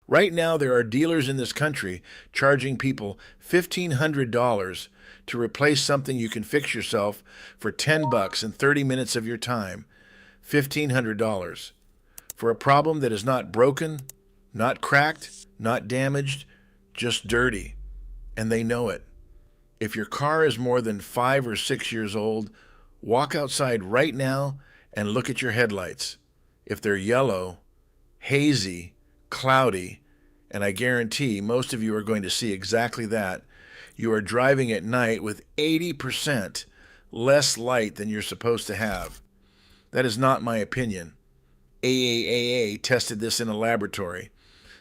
Right now, there are dealers in this country charging people $1,500 to replace something you can fix yourself for $10 in 30 minutes of your time. $1,500 for a problem that is not broken, not cracked, not damaged, just dirty. And they know it. If your car is more than 5 or 6 years old, walk outside right now and look at your headlights. If they're yellow, hazy, cloudy, and I guarantee most of you are going to see exactly that, you are driving at night with 80% less light than you're supposed to have. That is not my opinion. AAAA tested this in a laboratory.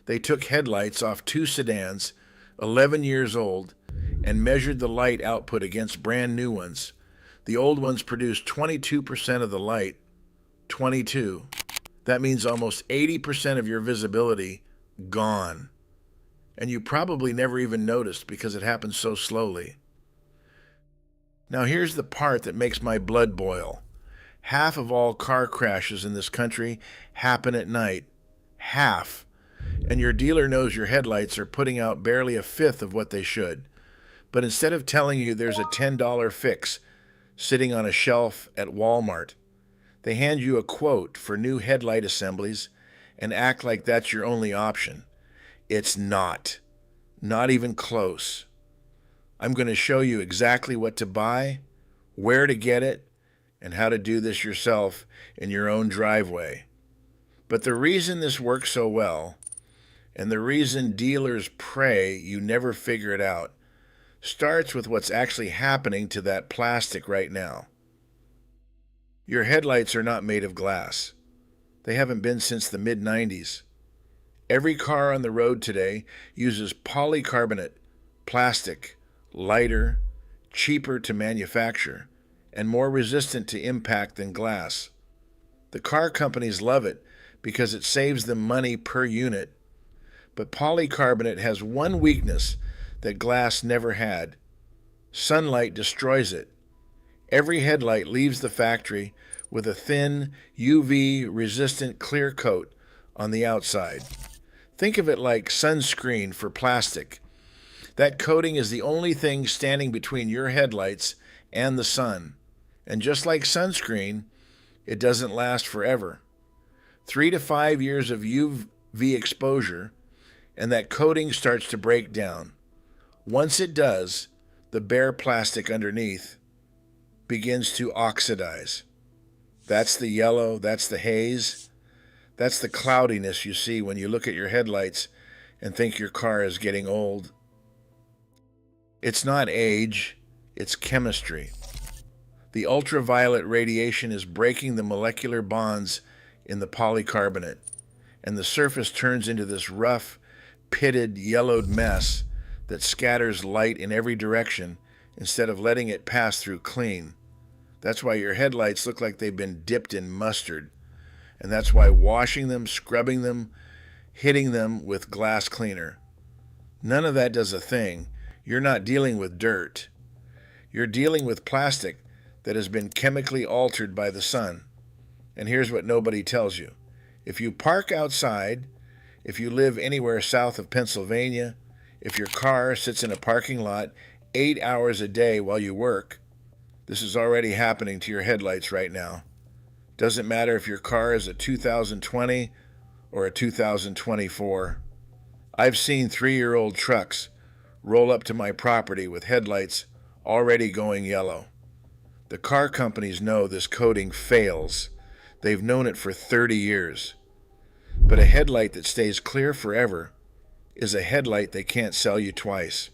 They took headlights off two sedans, 11 years old, and measured the light output against brand new ones. The old ones produced 22% of the light. 22. That means almost 80% of your visibility gone. And you probably never even noticed because it happened so slowly. Now here's the part that makes my blood boil. Half of all car crashes in this country happen at night. Half. And your dealer knows your headlights are putting out barely a fifth of what they should. But instead of telling you there's a $10 fix sitting on a shelf at Walmart, they hand you a quote for new headlight assemblies and act like that's your only option. It's not. Not even close. I'm going to show you exactly what to buy, where to get it, and how to do this yourself in your own driveway. But the reason this works so well, and the reason dealers pray you never figure it out, starts with what's actually happening to that plastic right now. Your headlights are not made of glass. They haven't been since the mid-90s. Every car on the road today uses polycarbonate, plastic, lighter, cheaper to manufacture, and more resistant to impact than glass. The car companies love it because it saves them money per unit. But polycarbonate has one weakness that glass never had. Sunlight destroys it. Every headlight leaves the factory with a thin, UV-resistant clear coat on the outside. Think of it like sunscreen for plastic. That coating is the only thing standing between your headlights and the sun. And just like sunscreen, it doesn't last forever. 3 to 5 years of UV exposure, and that coating starts to break down. Once it does, the bare plastic underneath begins to oxidize. That's the yellow, that's the haze, that's the cloudiness you see when you look at your headlights and think your car is getting old. It's not age, it's chemistry. The ultraviolet radiation is breaking the molecular bonds in the polycarbonate, and the surface turns into this rough, pitted, yellowed mess that scatters light in every direction instead of letting it pass through clean. That's why your headlights look like they've been dipped in mustard. And that's why washing them, scrubbing them, hitting them with glass cleaner, none of that does a thing. You're not dealing with dirt. You're dealing with plastic that has been chemically altered by the sun. And here's what nobody tells you. If you park outside, if you live anywhere south of Pennsylvania, if your car sits in a parking lot 8 hours a day while you work, this is already happening to your headlights right now. Doesn't matter if your car is a 2020 or a 2024. I've seen 3-year-old trucks roll up to my property with headlights already going yellow. The car companies know this coating fails. They've known it for 30 years. But a headlight that stays clear forever is a headlight they can't sell you twice.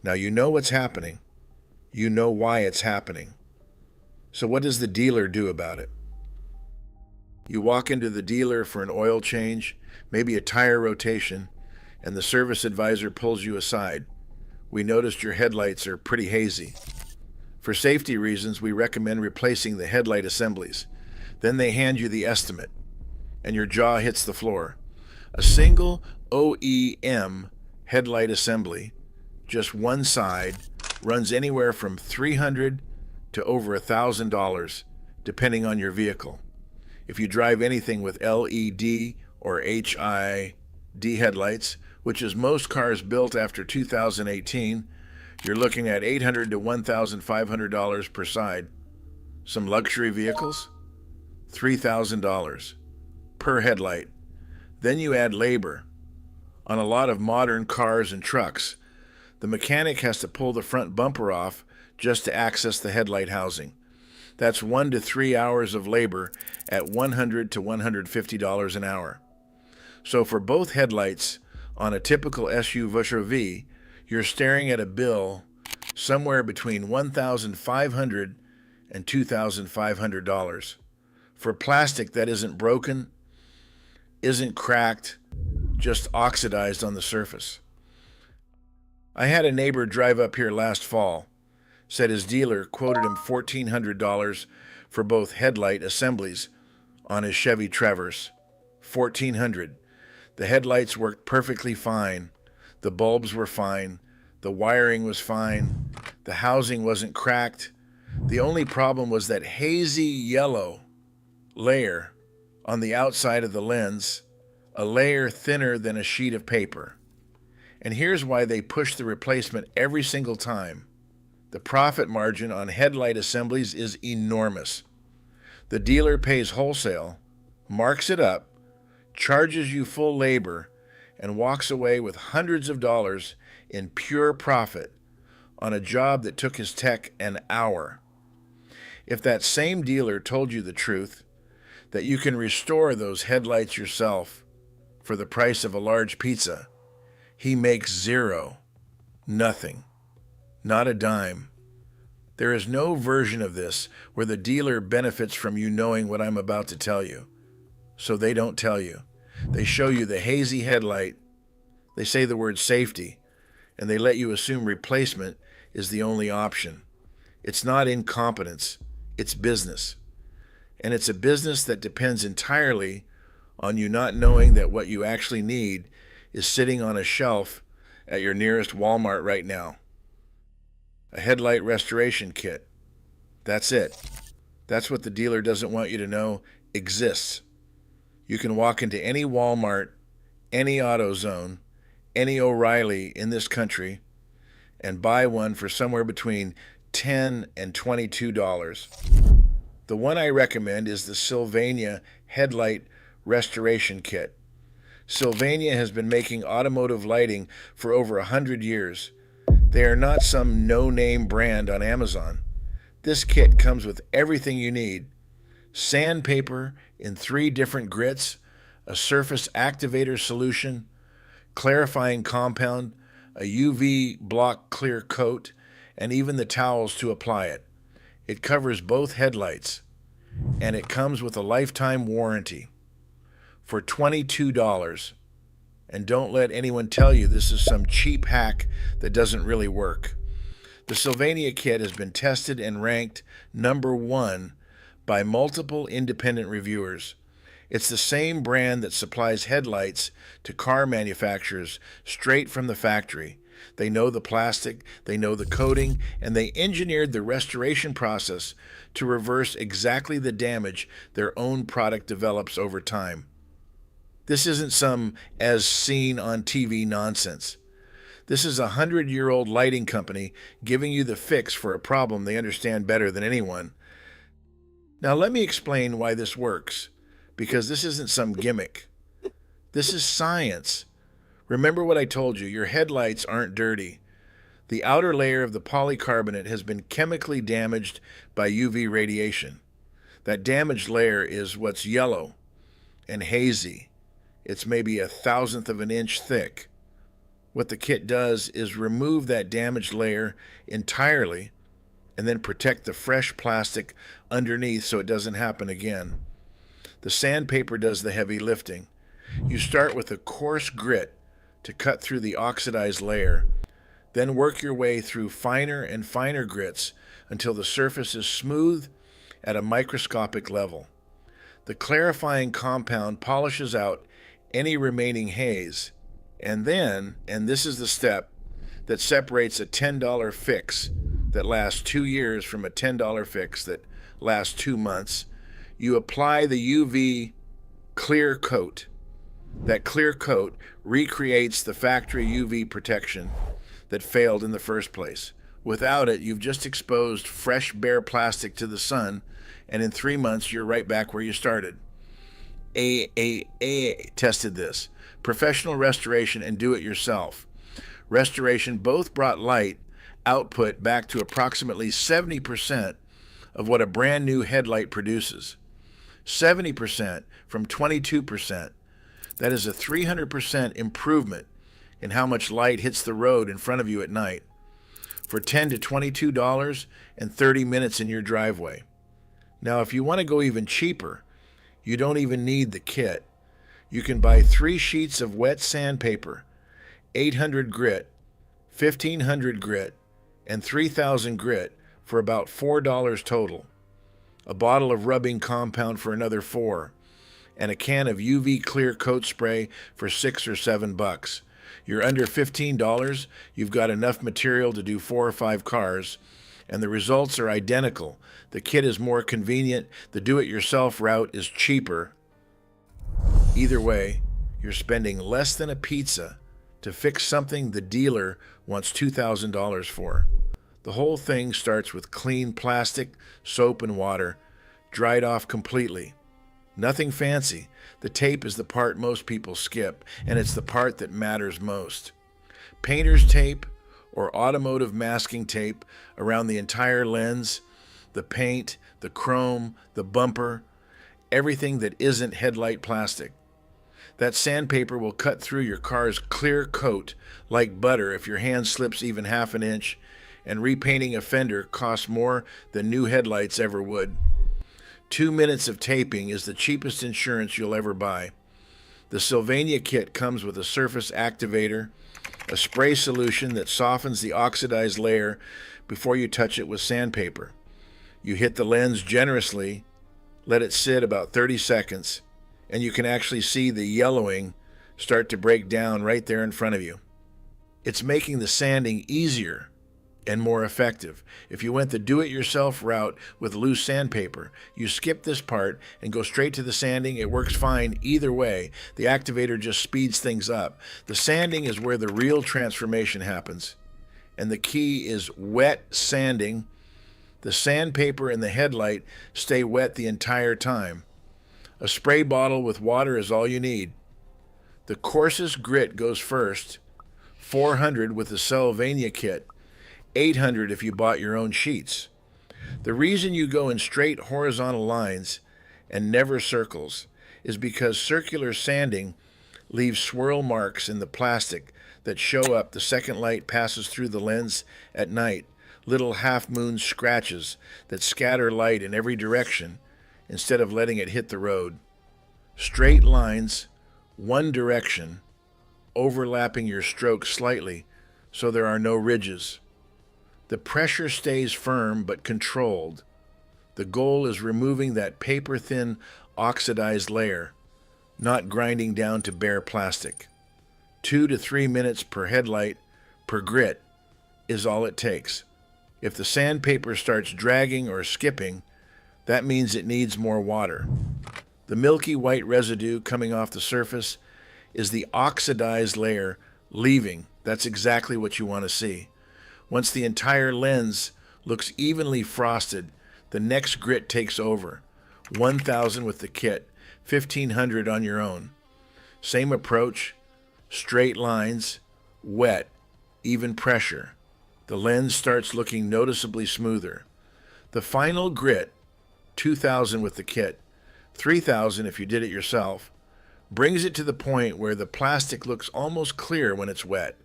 Now you know what's happening. You know why it's happening. So what does the dealer do about it? You walk into the dealer for an oil change, maybe a tire rotation, and the service advisor pulls you aside. We noticed your headlights are pretty hazy. For safety reasons, we recommend replacing the headlight assemblies. Then they hand you the estimate, and your jaw hits the floor. A single OEM headlight assembly, just one side, runs anywhere from $300 to over $1,000, depending on your vehicle. If you drive anything with LED or HID D headlights, which is most cars built after 2018, you're looking at $800 to $1,500 per side. Some luxury vehicles, $3,000 per headlight. Then you add labor. On a lot of modern cars and trucks, the mechanic has to pull the front bumper off just to access the headlight housing. That's 1 to 3 hours of labor at $100 to $150 an hour. So for both headlights on a typical SUV, you're staring at a bill somewhere between $1,500 and $2,500 for plastic that isn't broken, isn't cracked, just oxidized on the surface. I had a neighbor drive up here last fall, said his dealer quoted him $1,400 for both headlight assemblies on his Chevy Traverse. $1,400. The headlights worked perfectly fine. The bulbs were fine. The wiring was fine. The housing wasn't cracked. The only problem was that hazy yellow layer on the outside of the lens, a layer thinner than a sheet of paper. And here's why they push the replacement every single time. The profit margin on headlight assemblies is enormous. The dealer pays wholesale, marks it up, charges you full labor, and walks away with hundreds of dollars in pure profit on a job that took his tech an hour. If that same dealer told you the truth, that you can restore those headlights yourself for the price of a large pizza, he makes zero, nothing, not a dime. There is no version of this where the dealer benefits from you knowing what I'm about to tell you. So they don't tell you. They show you the hazy headlight. They say the word safety, and they let you assume replacement is the only option. It's not incompetence. It's business. And it's a business that depends entirely on you not knowing that what you actually need is sitting on a shelf at your nearest Walmart right now. A headlight restoration kit. That's it. That's what the dealer doesn't want you to know exists. You can walk into any Walmart, any AutoZone, any O'Reilly in this country and buy one for somewhere between $10 and $22. The one I recommend is the Sylvania Headlight Restoration Kit. Sylvania has been making automotive lighting for over 100 years. They are not some no-name brand on Amazon. This kit comes with everything you need. Sandpaper in 3 different grits, a surface activator solution, clarifying compound, a UV block clear coat, and even the towels to apply it. It covers both headlights, and it comes with a lifetime warranty for $22. And don't let anyone tell you this is some cheap hack that doesn't really work. The Sylvania kit has been tested and ranked #1 by multiple independent reviewers. It's the same brand that supplies headlights to car manufacturers straight from the factory. They know the plastic, they know the coating, and they engineered the restoration process to reverse exactly the damage their own product develops over time. This isn't some as seen on TV nonsense. This is a 100-year-old lighting company giving you the fix for a problem they understand better than anyone. Now let me explain why this works, because this isn't some gimmick. This is science. Remember what I told you, your headlights aren't dirty. The outer layer of the polycarbonate has been chemically damaged by UV radiation. That damaged layer is what's yellow and hazy. It's maybe 1/1000th of an inch thick. What the kit does is remove that damaged layer entirely and then protect the fresh plastic underneath so it doesn't happen again. The sandpaper does the heavy lifting. You start with a coarse grit to cut through the oxidized layer, then work your way through finer and finer grits until the surface is smooth at a microscopic level. The clarifying compound polishes out any remaining haze, and then, and this is the step that separates a $10 fix that lasts 2 years from a $10 fix that lasts 2 months, you apply the UV clear coat. That clear coat recreates the factory UV protection that failed in the first place. Without it, you've just exposed fresh, bare plastic to the sun, and in 3 months, you're right back where you started. AAA tested this. Professional restoration and do-it-yourself. Restoration both brought light output back to approximately 70% of what a brand new headlight produces. 70% from 22%. That is a 300% improvement in how much light hits the road in front of you at night for $10 to $22 and 30 minutes in your driveway. Now, if you want to go even cheaper, you don't even need the kit. You can buy 3 sheets of wet sandpaper, 800 grit, 1500 grit, and 3000 grit for about $4 total. A bottle of rubbing compound for another $4, and a can of UV clear coat spray for $6 or $7. You're under $15, you've got enough material to do 4 or 5 cars, and the results are identical. The kit is more convenient, the do-it-yourself route is cheaper. Either way, you're spending less than a pizza to fix something the dealer wants $2,000 for. The whole thing starts with clean plastic, soap, and water, dried off completely. Nothing fancy. The tape is the part most people skip, and it's the part that matters most. Painter's tape or automotive masking tape around the entire lens, the paint, the chrome, the bumper, everything that isn't headlight plastic. That sandpaper will cut through your car's clear coat like butter if your hand slips even half an inch, and repainting a fender costs more than new headlights ever would. 2 minutes of taping is the cheapest insurance you'll ever buy. The Sylvania kit comes with a surface activator, a spray solution that softens the oxidized layer before you touch it with sandpaper. You hit the lens generously, let it sit about 30 seconds, and you can actually see the yellowing start to break down right there in front of you. It's making the sanding easier and more effective. If you went the do-it-yourself route with loose sandpaper, you skip this part and go straight to the sanding. It works fine either way. The activator just speeds things up. The sanding is where the real transformation happens, and the key is wet sanding. The sandpaper and the headlight stay wet the entire time. A spray bottle with water is all you need. The coarsest grit goes first, 400 with the Sylvania kit, 800 if you bought your own sheets. The reason you go in straight horizontal lines and never circles is because circular sanding leaves swirl marks in the plastic that show up the second light passes through the lens at night, little half-moon scratches that scatter light in every direction instead of letting it hit the road. Straight lines, one direction, overlapping your stroke slightly so there are no ridges. The pressure stays firm but controlled. The goal is removing that paper-thin oxidized layer, not grinding down to bare plastic. 2 to 3 minutes per headlight per grit is all it takes. If the sandpaper starts dragging or skipping, that means it needs more water. The milky white residue coming off the surface is the oxidized layer leaving. That's exactly what you want to see. Once the entire lens looks evenly frosted, the next grit takes over. 1,000 with the kit, 1,500 on your own. Same approach, straight lines, wet, even pressure. The lens starts looking noticeably smoother. The final grit, 2,000 with the kit, 3,000 if you did it yourself, brings it to the point where the plastic looks almost clear when it's wet.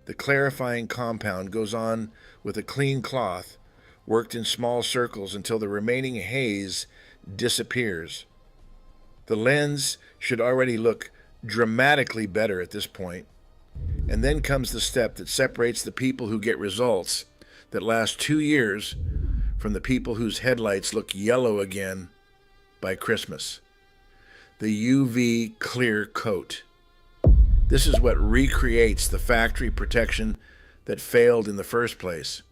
The clarifying compound goes on with a clean cloth, worked in small circles until the remaining haze disappears. The lens should already look dramatically better at this point. And then comes the step that separates the people who get results that last 2 years from the people whose headlights look yellow again by Christmas. The UV clear coat. This is what recreates the factory protection that failed in the first place.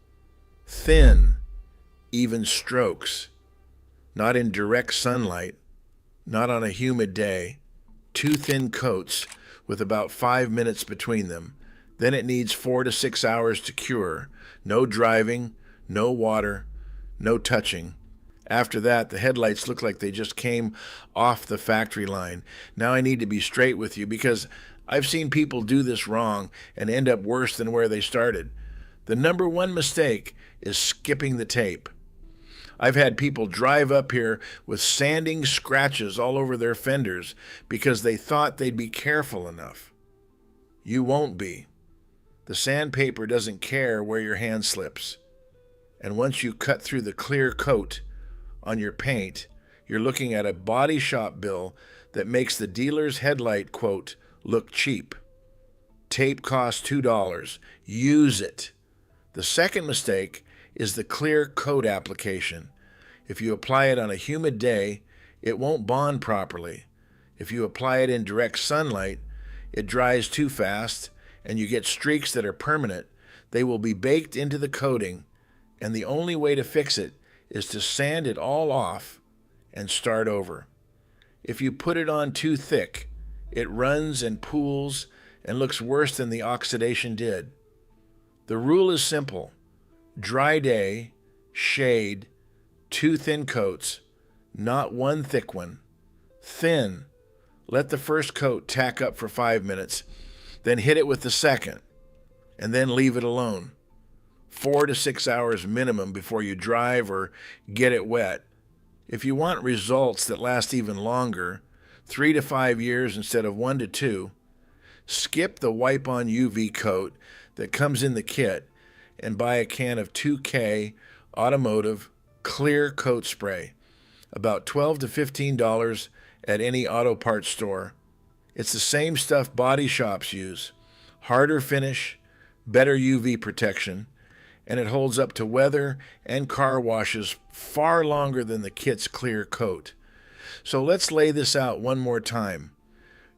Thin, even strokes, not in direct sunlight, not on a humid day, two thin coats with about 5 minutes between them. Then it needs 4 to 6 hours to cure. No driving, no water, no touching. After that, the headlights look like they just came off the factory line. Now I need to be straight with you because I've seen people do this wrong and end up worse than where they started. The number one mistake is skipping the tape. I've had people drive up here with sanding scratches all over their fenders because they thought they'd be careful enough. You won't be. The sandpaper doesn't care where your hand slips. And once you cut through the clear coat on your paint, you're looking at a body shop bill that makes the dealer's headlight quote look cheap. Tape costs $2. Use it. The second mistake is the clear coat application. If you apply it on a humid day, it won't bond properly. If you apply it in direct sunlight, it dries too fast and you get streaks that are permanent. They will be baked into the coating, and the only way to fix it is to sand it all off and start over. If you put it on too thick, it runs and pools and looks worse than the oxidation did. The rule is simple. Dry day, shade, 2 thin coats, not 1 thick one. Thin. Let the first coat tack up for 5 minutes, then hit it with the second, and then leave it alone. 4 to 6 hours minimum before you drive or get it wet. If you want results that last even longer, 3 to 5 years instead of 1 to 2, skip the wipe-on UV coat that comes in the kit and buy a can of 2K Automotive Clear Coat Spray, about $12 to $15 at any auto parts store. It's the same stuff body shops use. Harder finish, better UV protection, and it holds up to weather and car washes far longer than the kit's clear coat. So let's lay this out one more time.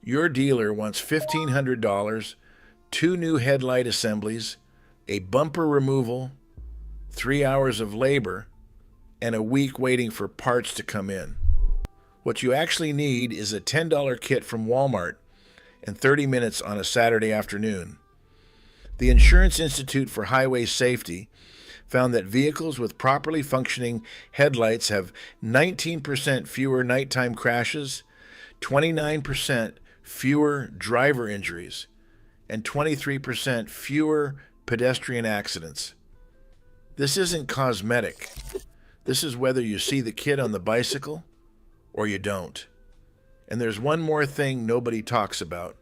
Your dealer wants $1,500, 2 new headlight assemblies, a bumper removal, 3 hours of labor, and a week waiting for parts to come in. What you actually need is a $10 kit from Walmart and 30 minutes on a Saturday afternoon. The Insurance Institute for Highway Safety found that vehicles with properly functioning headlights have 19% fewer nighttime crashes, 29% fewer driver injuries, and 23% fewer pedestrian accidents. This isn't cosmetic. This is whether you see the kid on the bicycle or you don't. And there's one more thing nobody talks about.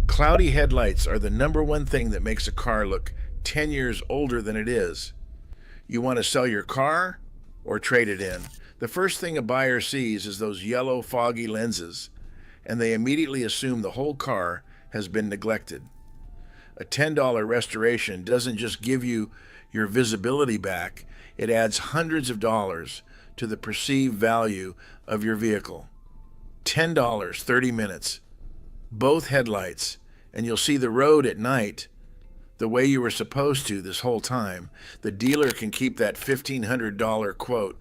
Cloudy headlights are the number one thing that makes a car look 10 years older than it is. You want to sell your car or trade it in? The first thing a buyer sees is those yellow, foggy lenses, and they immediately assume the whole car has been neglected. A $10 restoration doesn't just give you your visibility back, it adds hundreds of dollars to the perceived value of your vehicle. $10, 30 minutes, both headlights, and you'll see the road at night the way you were supposed to this whole time. The dealer can keep that $1,500 quote.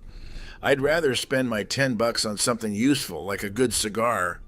I'd rather spend my $10 on something useful like a good cigar